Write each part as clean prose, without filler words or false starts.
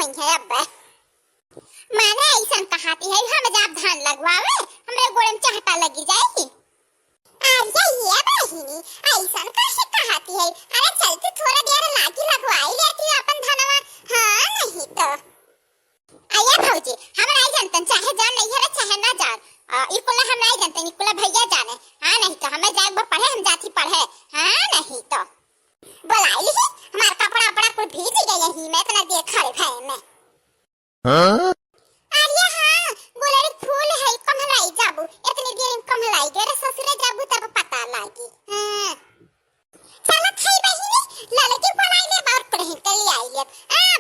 हुई है अब माने ऐसा कहाती है हम जब धान लगवावे हमरे गोड़े में चाहता लगी जाएगी। अरे ये बहिनी ऐसा कैसे कहाती है। अरे चलती थोड़ा देर लागी लगवाई लेती अपन धनवा। हां नहीं तो आया भौजी हम नहीं जानते चाहे जान नहीं है चाहे ना जान इकुला हम नहीं जानते इकुला भैया जाने। हां नहीं तो हमें जाए पढ़े हम जाती पढ़े। हां नहीं तो बोलाई ली हमारा कपड़ा अपना कुछ भीज गया ही मैं इतना देर खड़े भय में। हां अरे हां बोले फूल है कमलाई जाबू इतनी देर में कमलाई गए ससुरे जाबू तब पता लागी। हां चलो खई बहिनी ललकी बनाई ले बार पढ़े के लिए आई ले।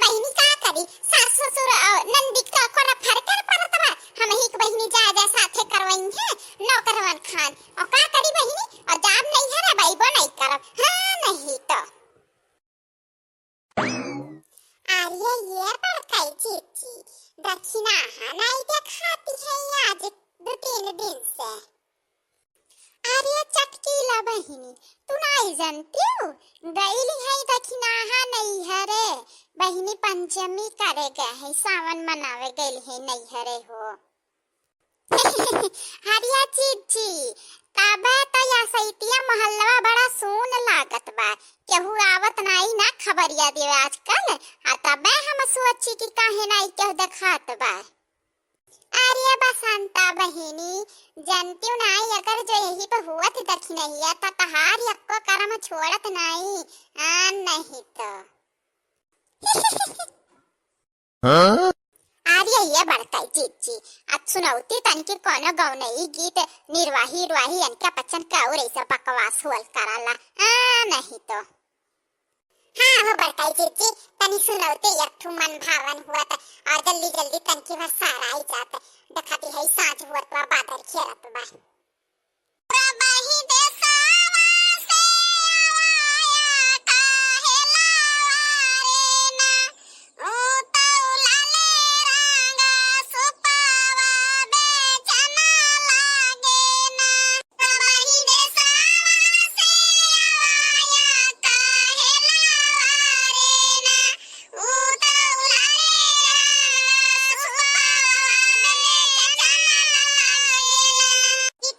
बहिनी का करी सास ससुर नंदी का कोरा फरकर परतवा हम ही के बहिनी जा जा साथे करवाई है नौकरवन खान और का करी बहिनी और जाब नहीं है रे भाई बो नहीं करब। हां नहीं तो अरे ये बड़काई चीची दक्षिणा नहीं दिखाती है आज 2-3 दिन से। अरे चटकीला बहिनी तू नहीं जानती हो गईली है दक्षिणा नहीं है रे बहिनी पंचमी करे गए है सावन मनावे गई है नहीं हरे हो। हरिया चीची तबे तो या सैतिया मोहल्ला बड़ा सुन लागत बा केहू आवत नहीं ना खबरिया देवे आजकल तबे हम सोची कि काहे नहीं केहू देखात बा। अरे बसंता बहिनी जानती नहीं अगर जो यही पे हुआ थी दक्षिणैया तो तहार यक्को करम छोड़त नहीं। नहीं तो हाँ? अरे ये बड़काई चीची अब सुनौती तनकी कोनो गाँव नहीं गीत निर्वाही रुवाही अनका पचन का और ऐसा बकवास हुआ कराला। नहीं तो हाँ वो बड़काई चीची तनी सुनौती एक मन भावन हुआ था और जल्दी जल्दी तनकी बस सारा ही जाता दिखाती है सांझ हुआ तो बादल खेलत बा। प्रभाही देसावा से आया काहे लावा रे ना ओ तौला ले रंगा सुपावा बेचना लागे ना। प्रभाही देसावा से आया काहे लावा रे ना ओ तौला ले रंगा सुपावा बेचना लागे ना।